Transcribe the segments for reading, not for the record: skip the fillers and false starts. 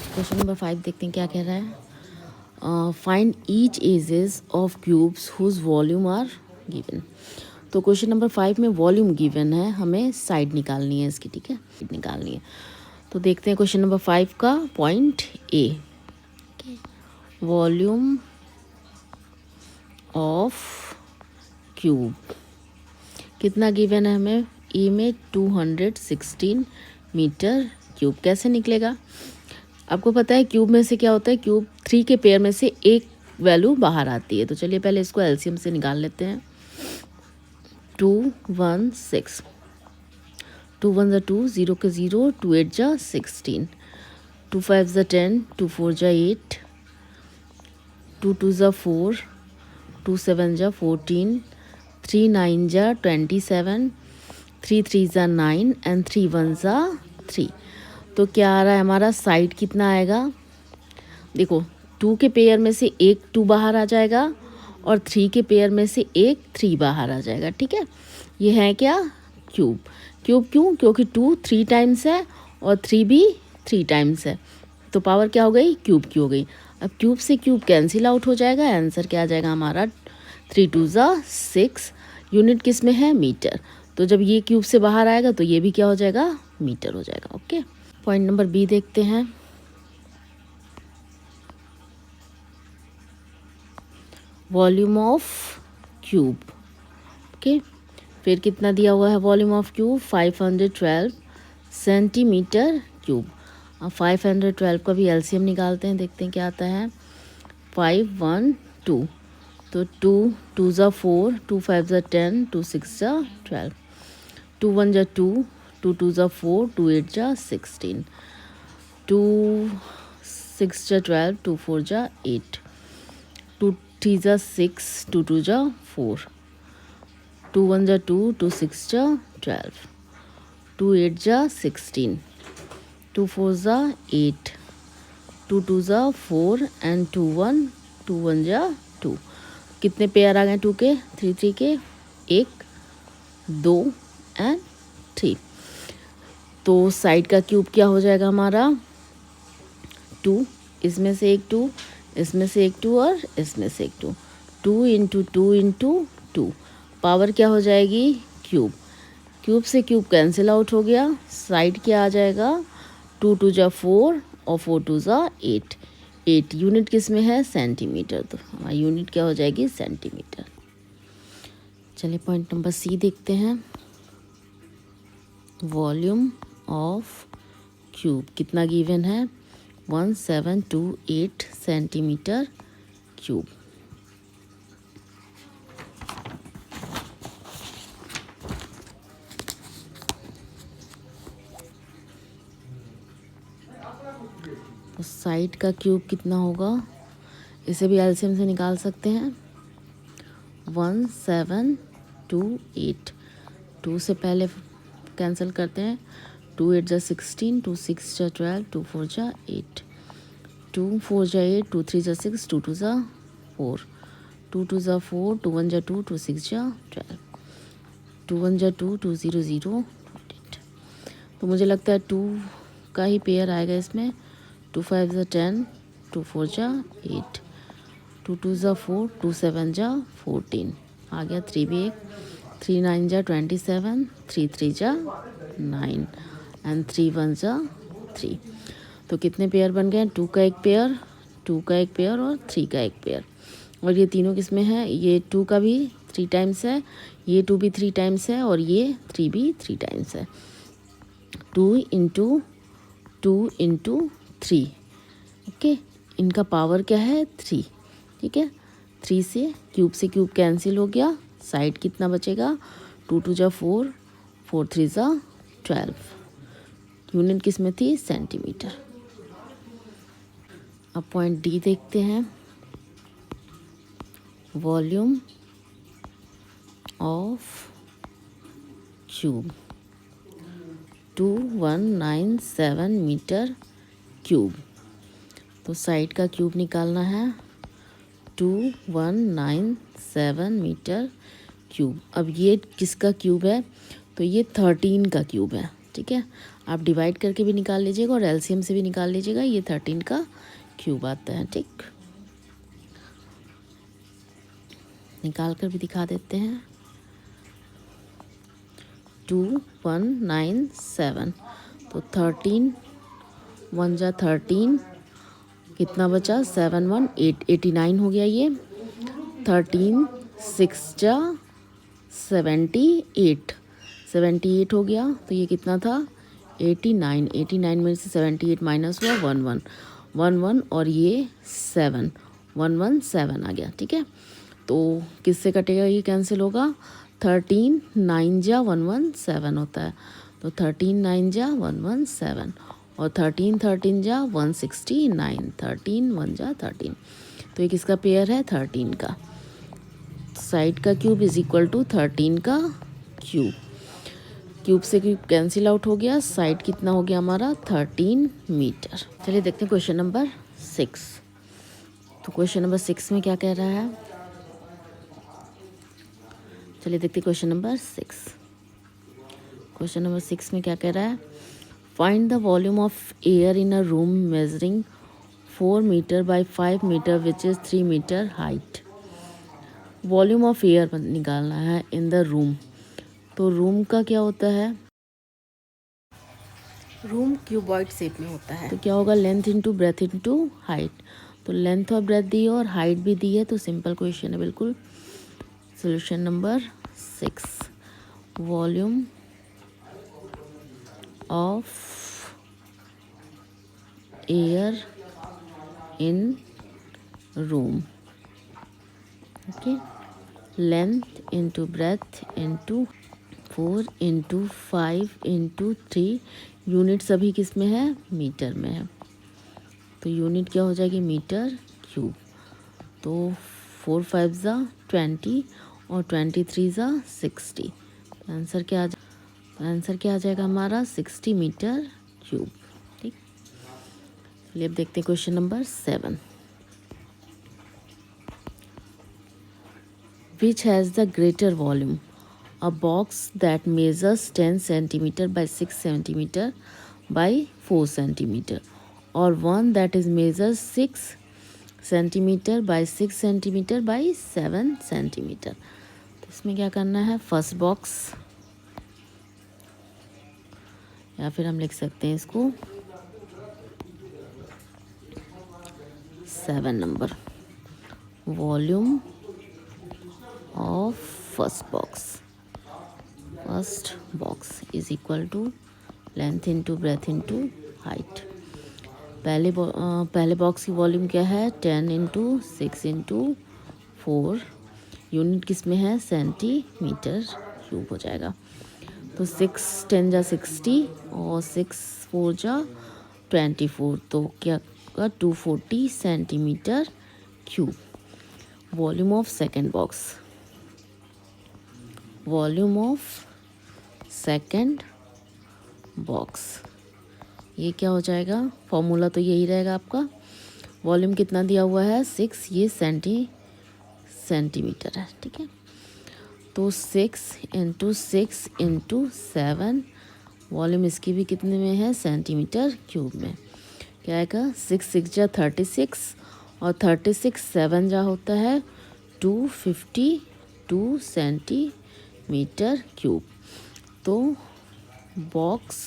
Question number 5 देखते हैं क्या कह रहा है। Find each edges of cubes whose volume are given. तो क्वेश्चन नंबर 5 में वॉल्यूम गिवन है, हमें साइड निकालनी है इसकी, ठीक है, निकालनी है। तो देखते हैं क्वेश्चन नंबर 5 का point A, volume of cube कितना गिवन है हमें, ए में 216 मीटर क्यूब। कैसे निकलेगा, आपको पता है क्यूब में से क्या होता है, क्यूब 3 के पेयर में से एक वैल्यू बाहर आती है। तो चलिए पहले इसको एलसीएम से निकाल लेते हैं। 216, 2 1 2, 0 के 0, 2 8 जा 16, 2 5 जा 10, 2 4 जा 8, 2 2 जा 4, 2 7 जा 14, 3 9 जा 27, 3 3 जा 9 एंड 3 1 जा 3। तो क्या आ रहा है हमारा, साइड कितना आएगा, देखो 2 के पेयर में से एक 2 बाहर आ जाएगा और 3 के पेयर में से एक 3 बाहर आ जाएगा, ठीक है। ये है क्या, क्यूब। क्यूब क्यों, क्योंकि 2 3 टाइम्स है और 3 भी 3 टाइम्स है, तो पावर क्या हो गई, क्यूब की हो गई। अब क्यूब से क्यूब कैंसिल आउट हो जाएगा, आंसर क्या आ जाएगा हमारा 3 2 जा 6। यूनिट किस में है, मीटर। तो जब ये क्यूब से बाहर आएगा तो ये भी क्या हो जाएगा, मीटर हो जाएगा। ओके, पॉइंट नंबर बी देखते हैं। वॉल्यूम ऑफ क्यूब, ओके, फिर कितना दिया हुआ है volume of cube, 512 centimetre cube. अब 512 का भी एलसीएम निकालते हैं, देखते हैं क्या आता है। 5 1 2, तो 2 2 जा 4, 2 5 जा 10, 2 6 जा 12, 2 1 जा 2, 2 2 जा 4, 2 8 जा 16, 2 6 जा 12, 2 4 जा 8, 2 3 जा 6, 2 2 जा 4, 2 1 जा 2, 2 6 जा 12, 2 8 जा 16, 2 4 जा 8, 2 2 जा 4 एंड 2 1 जा 2। कितने पेयर आ गए 2 के, 3 3 के, 1 2 एंड 3। तो साइड का क्यूब क्या हो जाएगा हमारा 2, इसमें से एक 2, इसमें से एक 2 और इसमें से एक 2, 2 इंटू 2 इंटू 2, पावर क्या हो जाएगी, क्यूब। क्यूब से क्यूब कैंसिल आउट हो गया, साइड क्या आ जाएगा, 2 2 जा 4 और 4 2 जा 8। 8 यूनिट किस में है, सेंटीमीटर, तो हमारी यूनिट क्या हो जाएगी, सेंटीमीटर। चलिए पॉइंट नंबर सी देखते हैं। वॉल्यूम ऑफ क्यूब कितना गिवन है, 1728 सेंटीमीटर क्यूब। तो साइड का क्यूब कितना होगा, इसे भी एलसीएम से निकाल सकते हैं। 1728, 2 से पहले कैंसिल करते हैं, 2 8 जा 16, 2 6 जा 12, 2 4 जा 8, 2 4 जा 8, 2 3 जा 6, 2 2 जा 4, 2 2 जा 4, 2 1 जा 2, 2 6 जा 12, 2 1 जा 2, 2 0 0 8। तो मुझे लगता है 2 का ही पेयर आएगा इसमें। 2 5 जा 10, 2 4 जा 8, 2 2 जा 4, 2 7 जा 14, आ गया 3 भी एक, 3 9 जा 27, 3 3 जा 9 एंड 3 1 जा 3। तो कितने पेयर बन गए, 2 का एक पेयर, 2 का एक पेयर और 3 का एक पेयर। और ये तीनों किस में है, ये 2 का भी 3 टाइम्स है, ये 2 भी 3 टाइम्स है और ये 3 भी 3 टाइम्स है। 2 इंटू 2 इंटू 3, ओके, इनका पावर क्या है 3, ठीक है। 3 से क्यूब कैंसिल हो गया, साइड कितना बचेगा, 2 2 जा 4, 4 3 जा 12, यूनिट किस में थी, सेंटीमीटर। अब पॉइंट डी देखते हैं। Volume of cube 2197 metre cube. तो साइड का क्यूब निकालना है, 2197 मीटर क्यूब। अब ये किसका क्यूब है, तो ये 13 का क्यूब है, ठीक है। आप डिवाइड करके भी निकाल लीजिएगा और एलसीएम से भी निकाल लीजिएगा। ये 13 का क्यूब आता है। ठीक, निकाल कर भी दिखा देते हैं। 2197, तो 13 1 जा 13, कितना बचा 7 1 8 89 हो गया ये। 13 6 जा 78 78 हो गया, तो ये कितना था 89। 89 में से 78 माइनस हुआ 11 11 और ये 7 117 आ गया। ठीक है, तो किससे कटेगा, ये कैंसिल होगा। 13 9 जा 117 होता है, तो 13 9 जा 117 और 13 13 जा 169, 13 1 जा 13, तो ये किसका पेयर है 13 का। साइड का क्यूब इज इक्वल टू 13 का क्यूब। क्यूब से क्यूब कैंसिल आउट हो गया, साइड कितना हो गया हमारा 13 मीटर। चलिए देखते हैं क्वेश्चन नंबर 6। तो क्वेश्चन नंबर 6 में क्या कह रहा है, चलिए देखते हैं क्वेश्चन नंबर 6। क्वेश्चन नंबर 6 में क्या कह रहा है, find the volume of air in a room measuring 4 metre by 5 metre which is 3 metre height. Volume of air निकालना है इन द रूम। तो रूम का क्या होता है, रूम क्यूबॉइड शेप में होता है, तो क्या होगा length into breadth into height. तो लेंथ और ब्रेथ दी है और हाइट भी दी है, तो सिंपल क्वेश्चन है बिल्कुल। Solution number 6, volume of air in room, okay, length into breadth into 4 into 5 into 3, unit सभी किस में है मीटर में है, तो यूनिट क्या हो जाएगी मीटर क्यूब। तो 4 5 ज़ा 20 और 23 ज़ा 60, आंसर क्या आंसर क्या आ जाएगा हमारा 60 मीटर क्यूब। ठीक, चलिए अब देखते हैं question number 7। Which has the greater volume? A box that measures 10 centimeter by 6 centimeter by 4 centimeter, or one that is measures 6 centimeter by 6 centimeter by 7 centimeter। तो इसमें क्या करना है, फर्स्ट बॉक्स, या फिर हम लिख सकते हैं इसको 7 number, volume of first box is equal to length into breadth into height. पहले बॉक्स की वॉल्यूम क्या है 10 इंटू 6 इंटू 4, यूनिट किस में है सेंटीमीटर क्यूब हो जाएगा। तो 6 10 जा 60 और 6 4 जा 24, तो क्या होगा 240 centimetre cube. Volume of second box, volume of second box, ये क्या हो जाएगा, फॉर्मूला तो यही रहेगा आपका। वॉल्यूम कितना दिया हुआ है 6, ये सेंटीमीटर है। ठीक है, तो 6 इंटू 6 इंटू 7, वॉल्यूम इसकी भी कितने में है सेंटीमीटर क्यूब में। क्या आएगा 6 6 जा 36 और 36 7 जा होता है 252 सेंटीमीटर क्यूब। तो box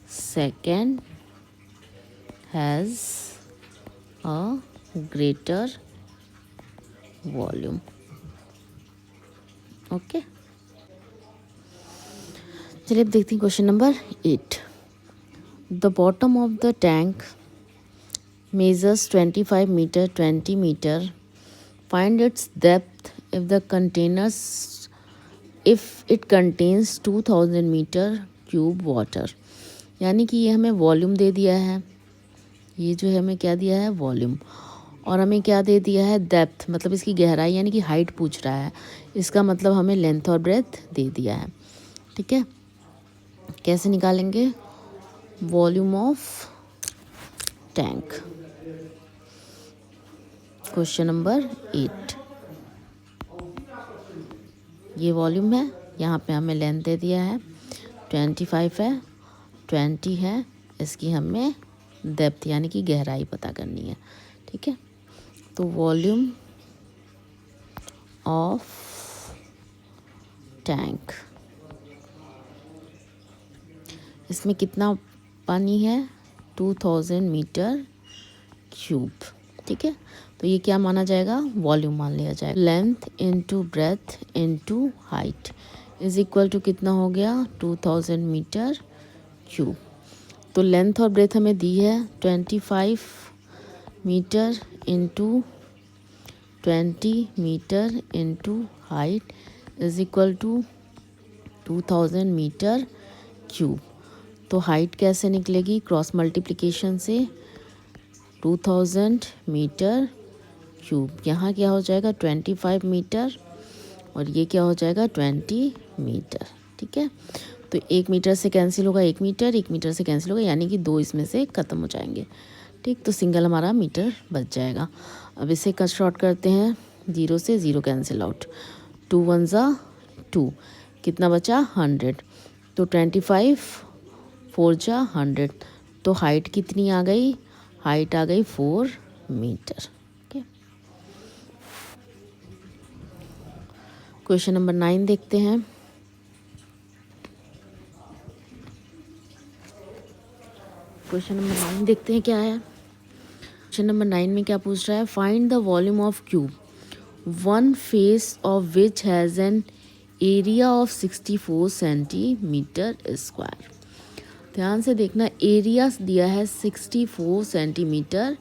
second has a greater volume. Okay, चलिए अब देखते हैं question number 8। The bottom of the tank measures 25 meter 20 meter, find its depth if it contains 2000 meter cube water। यानी कि ये हमें वॉल्यूम दे दिया है, ये जो है हमें क्या दिया है वॉल्यूम, और हमें क्या दे दिया है डेप्थ, मतलब इसकी गहराई यानी कि हाइट पूछ रहा है, इसका मतलब हमें लेंथ और ब्रेथ दे दिया है। ठीक है, कैसे निकालेंगे, volume of tank, question number 8, ये वॉल्यूम है, यहाँ पे हमें लेंथ दे दिया है 25 है 20 है, इसकी हमें डेप्थ यानी कि गहराई पता करनी है। ठीक है, तो वॉल्यूम ऑफ टैंक, इसमें कितना पानी है, 2000 मीटर क्यूब। ठीक है, तो ये क्या माना जाएगा, वॉल्यूम मान लिया जाएगा। Length into breadth into height is equal to कितना हो गया, 2000 मीटर क्यूब। तो लेंथ और ब्रेथ हमें दी है 25 metre into 20 metre into height is equal to 2000 metre cube. तो हाइट कैसे निकलेगी, क्रॉस मल्टीप्लिकेशन से, 2000 मीटर क्यूब, यहाँ क्या हो जाएगा 25 मीटर और ये क्या हो जाएगा 20 मीटर। ठीक है, तो 1 मीटर से कैंसिल होगा 1 मीटर, 1 मीटर से कैंसिल होगा, यानी कि 2 इसमें से ख़त्म हो जाएंगे। ठीक, तो सिंगल हमारा मीटर बच जाएगा। अब इसे कट शॉर्ट करते हैं, 0 से 0 कैंसिल आउट, 2 1 ज़ा 2, कितना बचा 100, तो 25 4 जा 100, तो हाइट कितनी आ गई, हाइट आ गई 4 मीटर। ओके, क्वेश्चन नंबर 9 देखते हैं। क्वेश्चन नंबर 9 देखते हैं क्या है। क्वेश्चन नंबर 9 में क्या पूछ रहा है, find the volume of cube one face of which has an area of 64 centimetre square. ध्यान से देखना, एरिया दिया है 64 सेंटीमीटर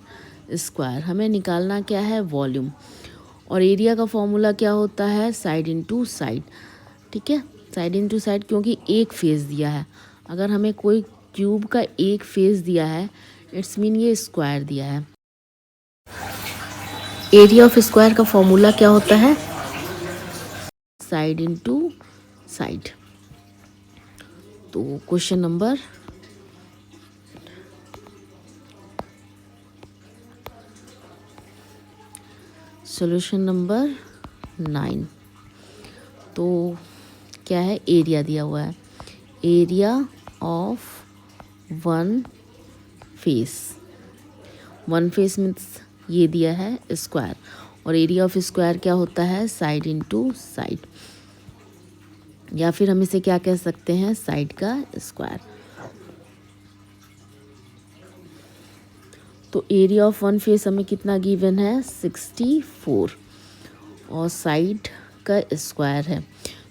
स्क्वायर, हमें निकालना क्या है, वॉल्यूम। और एरिया का फॉर्मूला क्या होता है, साइड इनटू साइड। ठीक है, साइड इनटू साइड, क्योंकि एक फेस दिया है। अगर हमें कोई क्यूब का एक फेस दिया है, इट्स मीन ये स्क्वायर दिया है। एरिया ऑफ स्क्वायर का फॉर्मूला क्या होता है, साइड इनटू साइड। तो क्वेश्चन नंबर सॉल्यूशन नंबर 9, तो क्या है, एरिया दिया हुआ है, area of one face means ये दिया है स्क्वायर, और एरिया ऑफ स्क्वायर क्या होता है, साइड इनटू साइड, या फिर हम इसे क्या कह सकते हैं, साइड का स्क्वायर। तो एरिया ऑफ वन फेस हमें कितना गिवन है, 64, और साइड का स्क्वायर है,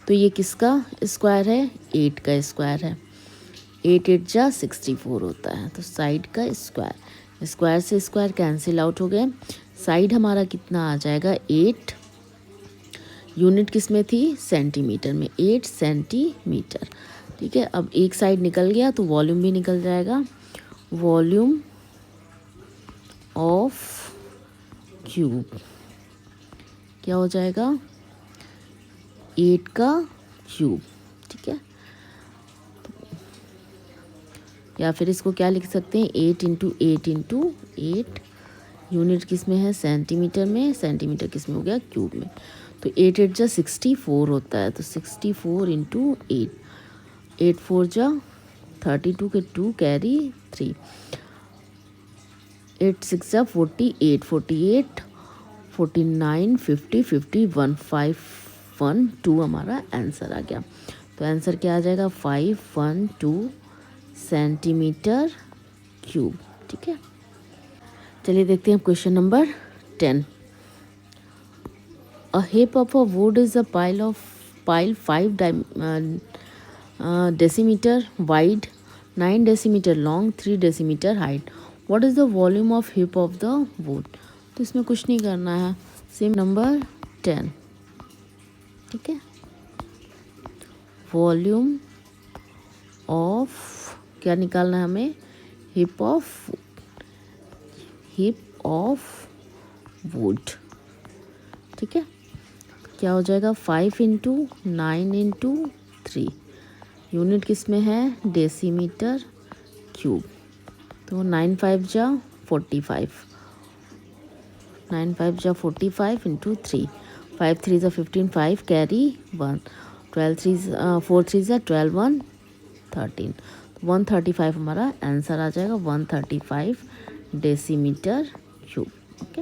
तो ये किसका स्क्वायर है, 8 का स्क्वायर है, 8 8 जा 64 होता है, तो साइड का स्क्वायर, स्क्वायर से स्क्वायर कैंसिल आउट हो गए। साइड हमारा कितना आ जाएगा, 8, यूनिट किस में थी, सेंटीमीटर में, 8 सेंटीमीटर। ठीक है, अब एक साइड निकल गया तो वॉल्यूम भी निकल जाएगा, वॉल्यूम ऑफ क्यूब क्या हो जाएगा, 8 का क्यूब। ठीक है, या फिर इसको क्या लिख सकते हैं, 8 इंटू 8 इंटू 8, यूनिट किस में है, सेंटीमीटर में, सेंटीमीटर किस में हो गया, क्यूब में। तो 8 8 जा 64 होता है, तो 64 इंटू 8, 8 4 जा 32 के 2 कैरी 3, 8 6 जा 48, 48 49 50 51 512 हमारा आंसर आ गया। तो आंसर क्या आ जाएगा, 512 सेंटीमीटर क्यूब। ठीक है, चलिए देखते हैं question number 10। A heap of a wood is a pile 5 decimeter wide, 9 decimeter long, 3 decimeter height. What is the volume of heap of the wood? तो इसमें कुछ नहीं करना है, सेम नंबर 10। ठीक है, वॉल्यूम ऑफ क्या निकालना है हमें, हिप ऑफ वुड। ठीक है, क्या हो जाएगा, 5 इंटू 9 इंटू 3, यूनिट किस में है, डेसीमीटर क्यूब, तो 9 5 जा 45, 9 5 जा 45 इंटू 3, 5 3 जा 15, 5 कैरी 1, 12 3 4 3 जा 12 1 13, 135 हमारा आंसर आ जाएगा, 135 डेसीमीटर क्यूब। ओके।